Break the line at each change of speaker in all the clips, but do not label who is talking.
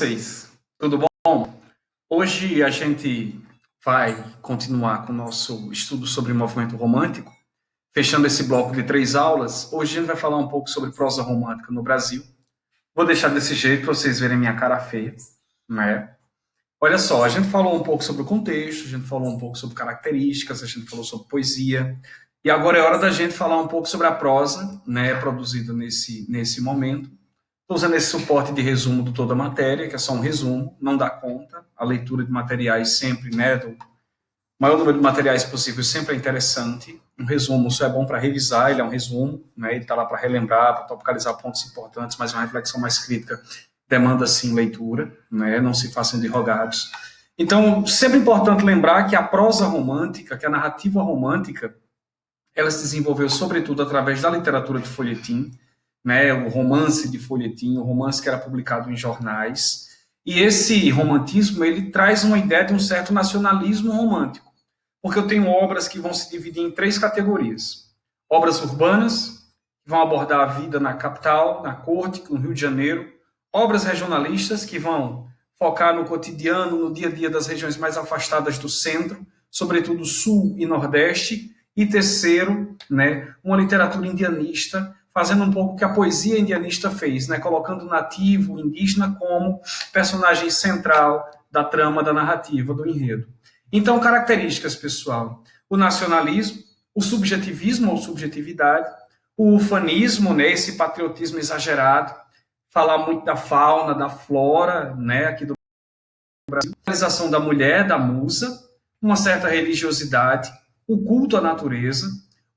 vocês? Tudo bom? Hoje a gente vai continuar com o nosso estudo sobre o movimento romântico, fechando esse bloco de 3 aulas. Hoje a gente vai falar um pouco sobre prosa romântica no Brasil. Vou deixar desse jeito para vocês verem minha cara feia, né? Olha só, a gente falou um pouco sobre o contexto, a gente falou um pouco sobre características, a gente falou sobre poesia, e agora é hora da gente falar um pouco sobre a prosa, né, produzida nesse momento. Estou usando esse suporte de resumo de toda a matéria, que é só um resumo, não dá conta. A leitura de materiais sempre, né, do maior número de materiais possível sempre é interessante. Um resumo só é bom para revisar, ele é um resumo, né, ele está lá para relembrar, para topicalizar pontos importantes, mas uma reflexão mais crítica demanda, sim, leitura, né, não se façam de rogados. Então, sempre é importante lembrar que a prosa romântica, que a narrativa romântica, ela se desenvolveu sobretudo através da literatura de folhetim, né, o romance de folhetim, o romance que era publicado em jornais. E esse romantismo, ele traz uma ideia de um certo nacionalismo romântico, porque eu tenho obras que vão se dividir em 3 categorias. Obras urbanas, que vão abordar a vida na capital, na corte, no Rio de Janeiro. Obras regionalistas, que vão focar no cotidiano, no dia a dia das regiões mais afastadas do centro, sobretudo sul e nordeste. E terceiro, né, uma literatura indianista, fazendo um pouco o que a poesia indianista fez, né, colocando o nativo, o indígena, como personagem central da trama, da narrativa, do enredo. Então, características, pessoal: o nacionalismo, o subjetivismo ou subjetividade, o ufanismo, né, esse patriotismo exagerado, falar muito da fauna, da flora, né, aqui do Brasil, a realização da mulher, da musa, uma certa religiosidade, o culto à natureza,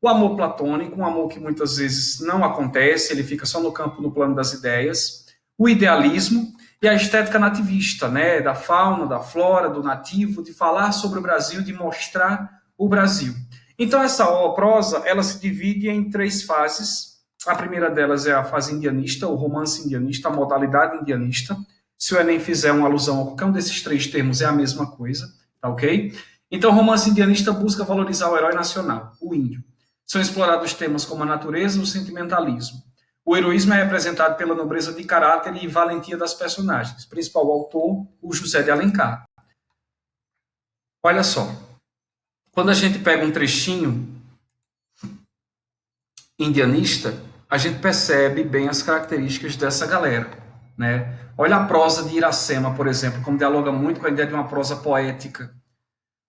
o amor platônico, um amor que muitas vezes não acontece, ele fica só no campo, no plano das ideias, o idealismo e a estética nativista, né, da fauna, da flora, do nativo, de falar sobre o Brasil, de mostrar o Brasil. Então, essa prosa, ela se divide em 3 fases. A primeira delas é a fase indianista, o romance indianista, a modalidade indianista. Se o Enem fizer uma alusão a qualquer um desses 3 termos, é a mesma coisa, tá ok? Então, o romance indianista busca valorizar o herói nacional, o índio. São explorados temas como a natureza e o sentimentalismo. O heroísmo é representado pela nobreza de caráter e valentia das personagens. Principal autor, o José de Alencar. Olha só, quando a gente pega um trechinho indianista, a gente percebe bem as características dessa galera, né? Olha a prosa de Iracema, por exemplo, como dialoga muito com a ideia de uma prosa poética,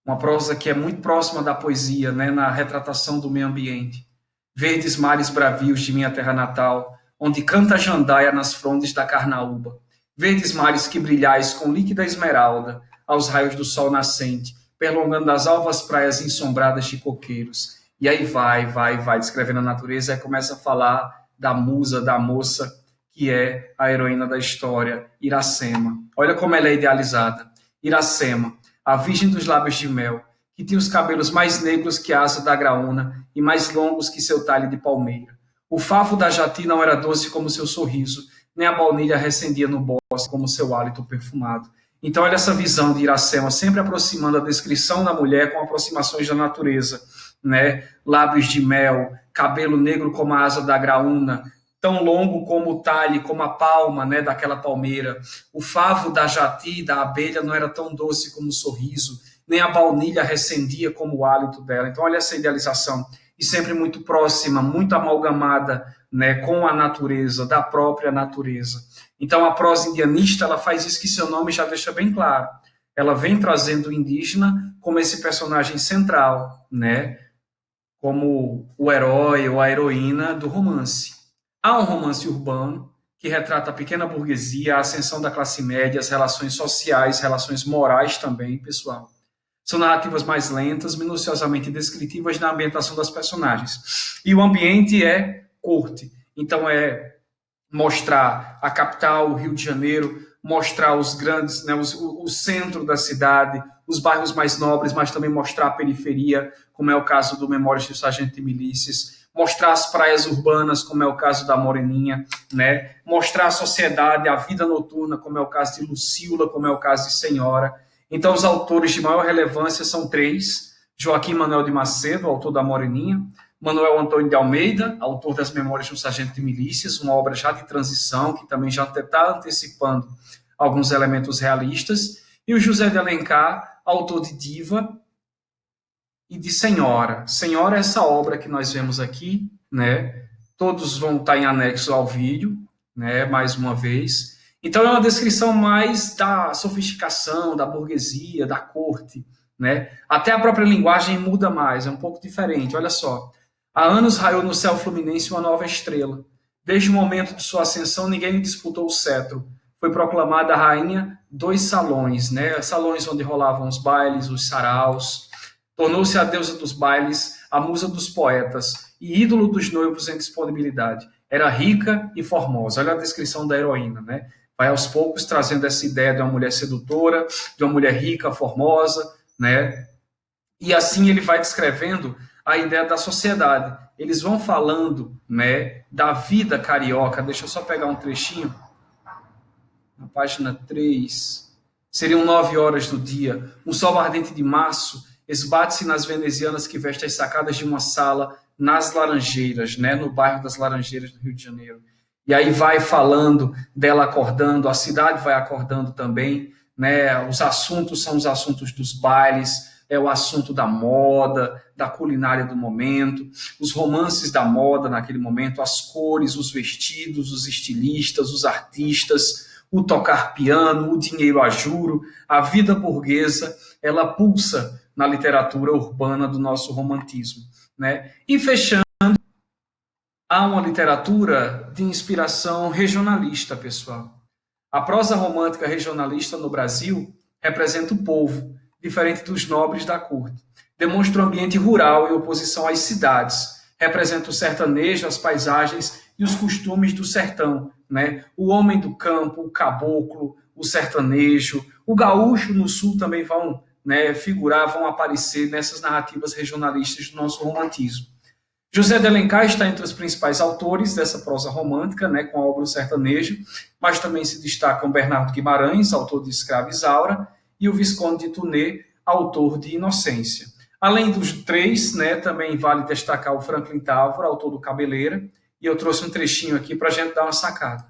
uma prosa que é muito próxima da poesia, né, na retratação do meio ambiente. Verdes mares bravios de minha terra natal, onde canta a jandaia nas frondes da carnaúba. Verdes mares que brilhais com líquida esmeralda, aos raios do sol nascente, perlongando as alvas praias ensombradas de coqueiros. E aí vai, descrevendo a natureza, e começa a falar da musa, da moça, que é a heroína da história, Iracema. Olha como ela é idealizada. Iracema, a virgem dos lábios de mel, que tinha os cabelos mais negros que a asa da graúna e mais longos que seu talhe de palmeira. O favo da jati não era doce como seu sorriso, nem a baunilha recendia no bosque como seu hálito perfumado. Então, olha essa visão de Iracema, sempre aproximando a descrição da mulher com aproximações da natureza, né? Lábios de mel, cabelo negro como a asa da graúna, tão longo como o talhe, como a palma, né, daquela palmeira. O favo da jati, da abelha, não era tão doce como o sorriso, nem a baunilha recendia como o hálito dela. Então, olha essa idealização. E sempre muito próxima, muito amalgamada, né, com a natureza, da própria natureza. Então, a prosa indianista, ela faz isso que seu nome já deixa bem claro. Ela vem trazendo o indígena como esse personagem central, né, como o herói ou a heroína do romance. Há um romance urbano que retrata a pequena burguesia, a ascensão da classe média, as relações sociais, relações morais também, pessoal. São narrativas mais lentas, minuciosamente descritivas na ambientação das personagens. E o ambiente é corte. Então, é mostrar a capital, o Rio de Janeiro, mostrar os grandes, né, o centro da cidade, os bairros mais nobres, mas também mostrar a periferia, como é o caso do Memórias do Sargento de Milícias, mostrar as praias urbanas, como é o caso da Moreninha, né? Mostrar a sociedade, a vida noturna, como é o caso de Lucila, como é o caso de Senhora. Então, os autores de maior relevância são 3. Joaquim Manuel de Macedo, autor da Moreninha. Manuel Antônio de Almeida, autor das Memórias do Sargento de Milícias, uma obra já de transição, que também já está antecipando alguns elementos realistas, e o José de Alencar, autor de Diva e de Senhora. Senhora é essa obra que nós vemos aqui, né? Todos vão estar em anexo ao vídeo, né? Mais uma vez. Então é uma descrição mais da sofisticação, da burguesia, da corte, né? Até a própria linguagem muda mais, é um pouco diferente. Olha só. Há anos raiou no céu fluminense uma nova estrela. Desde o momento de sua ascensão, ninguém lhe disputou o cetro. Foi proclamada a rainha dos salões, né? Salões onde rolavam os bailes, os saraus. Tornou-se a deusa dos bailes, a musa dos poetas e ídolo dos noivos em disponibilidade. Era rica e formosa. Olha a descrição da heroína, né? Vai aos poucos trazendo essa ideia de uma mulher sedutora, de uma mulher rica, formosa, né? E assim ele vai descrevendo a ideia da sociedade. Eles vão falando, né, da vida carioca. Deixa eu só pegar um trechinho. Na página 3. Seriam 9 horas do dia. Um sol ardente de março esbate-se nas venezianas que vestem as sacadas de uma sala nas Laranjeiras, né, no bairro das Laranjeiras do Rio de Janeiro. E aí vai falando dela acordando, a cidade vai acordando também, né? Os assuntos são os assuntos dos bailes, é o assunto da moda, da culinária do momento, os romances da moda naquele momento, as cores, os vestidos, os estilistas, os artistas, o tocar piano, o dinheiro a juro, a vida burguesa, ela pulsa na literatura urbana do nosso romantismo, né? E fechando, há uma literatura de inspiração regionalista, pessoal. A prosa romântica regionalista no Brasil representa o povo, diferente dos nobres da corte. Demonstra um ambiente rural em oposição às cidades. Representa o sertanejo, as paisagens e os costumes do sertão, né? O homem do campo, o caboclo, o sertanejo, o gaúcho no sul também vão, né, figurar, vão aparecer nessas narrativas regionalistas do nosso romantismo. José de Alencar está entre os principais autores dessa prosa romântica, né, com a obra O Sertanejo, mas também se destacam Bernardo Guimarães, autor de Escrava Isaura, e o Visconde de Tuné, autor de Inocência. Além dos três, né, também vale destacar o Franklin Távora, autor do Cabeleira, e eu trouxe um trechinho aqui para a gente dar uma sacada.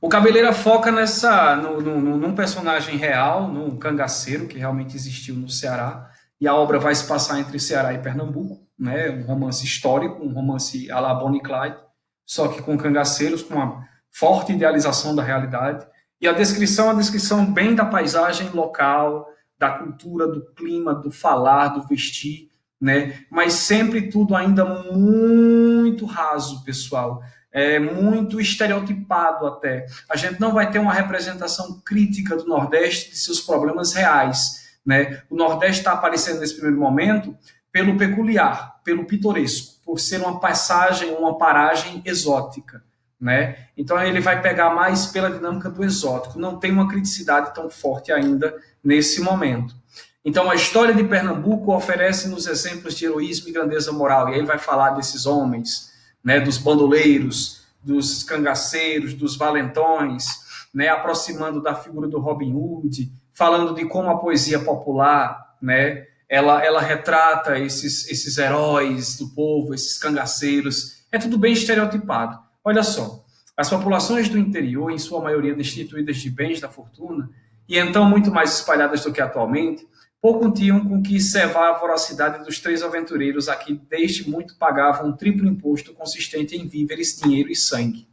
O Cabeleira foca num personagem real, num cangaceiro que realmente existiu no Ceará, e a obra vai se passar entre Ceará e Pernambuco, né? Um romance histórico, um romance à la Bonnie e Clyde, só que com cangaceiros, com uma forte idealização da realidade. E a descrição é uma descrição bem da paisagem local, da cultura, do clima, do falar, do vestir, né? Mas sempre tudo ainda muito raso, pessoal. É muito estereotipado até. A gente não vai ter uma representação crítica do Nordeste de seus problemas reais, né? O Nordeste está aparecendo nesse primeiro momento pelo peculiar, pelo pitoresco, por ser uma passagem, uma paragem exótica, né? Então ele vai pegar mais pela dinâmica do exótico, não tem uma criticidade tão forte ainda nesse momento. Então a história de Pernambuco oferece-nos exemplos de heroísmo e grandeza moral, e aí ele vai falar desses homens, né, dos bandoleiros, dos cangaceiros, dos valentões, né, aproximando da figura do Robin Hood, falando de como a poesia popular, né, ela retrata esses heróis do povo, esses cangaceiros. É tudo bem estereotipado. Olha só, as populações do interior, em sua maioria destituídas de bens da fortuna, e então muito mais espalhadas do que atualmente, pouco tinham com que cevar a voracidade dos três aventureiros a que desde muito pagavam um triplo imposto consistente em víveres, dinheiro e sangue.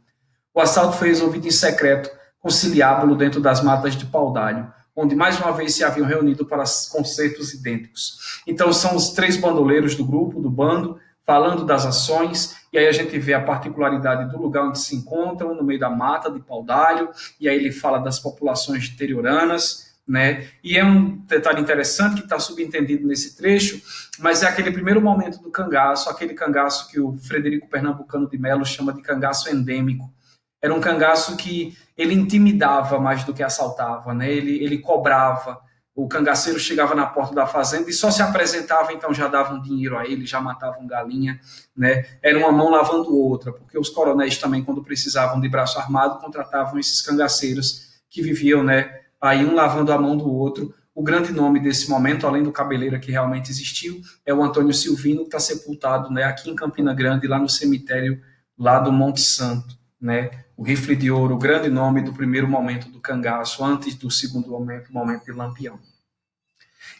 O assalto foi resolvido em secreto, conciliábulo dentro das matas de Paudalho, onde mais uma vez se haviam reunido para concertos idênticos. Então são os três bandoleiros do grupo, do bando, falando das ações, e aí a gente vê a particularidade do lugar onde se encontram, no meio da mata de Paudalho, e aí ele fala das populações interioranas, né? E é um detalhe interessante que está subentendido nesse trecho, mas é aquele primeiro momento do cangaço, aquele cangaço que o Frederico Pernambucano de Melo chama de cangaço endêmico. Era um cangaço que ele intimidava mais do que assaltava, né? Ele cobrava. O cangaceiro chegava na porta da fazenda e só se apresentava, então já davam dinheiro a ele, já matavam galinha, né? Era uma mão lavando outra, porque os coronéis também, quando precisavam de braço armado, contratavam esses cangaceiros que viviam, né, aí um lavando a mão do outro. O grande nome desse momento, além do Cabeleira que realmente existiu, é o Antônio Silvino, que está sepultado, né, aqui em Campina Grande, lá no cemitério lá do Monte Santo, né? o rifle de ouro, o grande nome do primeiro momento do cangaço, antes do segundo momento, o momento de Lampião.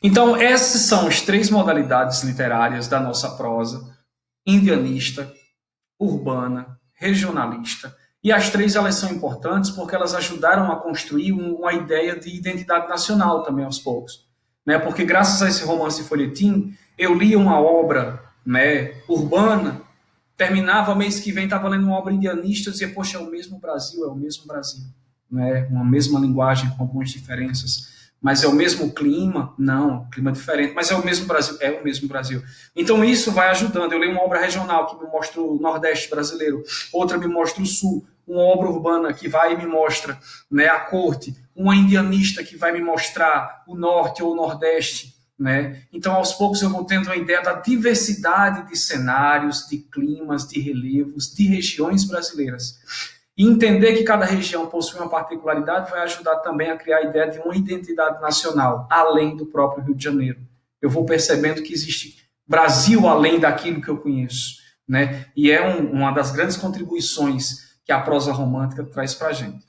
Então, essas são as três modalidades literárias da nossa prosa: indianista, urbana, regionalista. E as três elas são importantes porque elas ajudaram a construir uma ideia de identidade nacional também aos poucos. Né? Porque graças a esse romance folhetim, eu li uma obra, né, urbana, terminava mês que vem, estava lendo uma obra indianista, eu dizia, poxa, é o mesmo Brasil, é o mesmo Brasil. Né? Uma mesma linguagem com algumas diferenças. Mas é o mesmo clima? Não, clima diferente. Mas é o mesmo Brasil? É o mesmo Brasil. Então isso vai ajudando. Eu leio uma obra regional que me mostra o Nordeste brasileiro, outra me mostra o Sul, uma obra urbana que vai e me mostra, né, a corte, uma indianista que vai me mostrar o Norte ou o Nordeste. Né? Então, aos poucos, eu vou tendo uma ideia da diversidade de cenários, de climas, de relevos, de regiões brasileiras. E entender que cada região possui uma particularidade vai ajudar também a criar a ideia de uma identidade nacional, além do próprio Rio de Janeiro. Eu vou percebendo que existe Brasil além daquilo que eu conheço. Né? E é uma das grandes contribuições que a prosa romântica traz para a gente.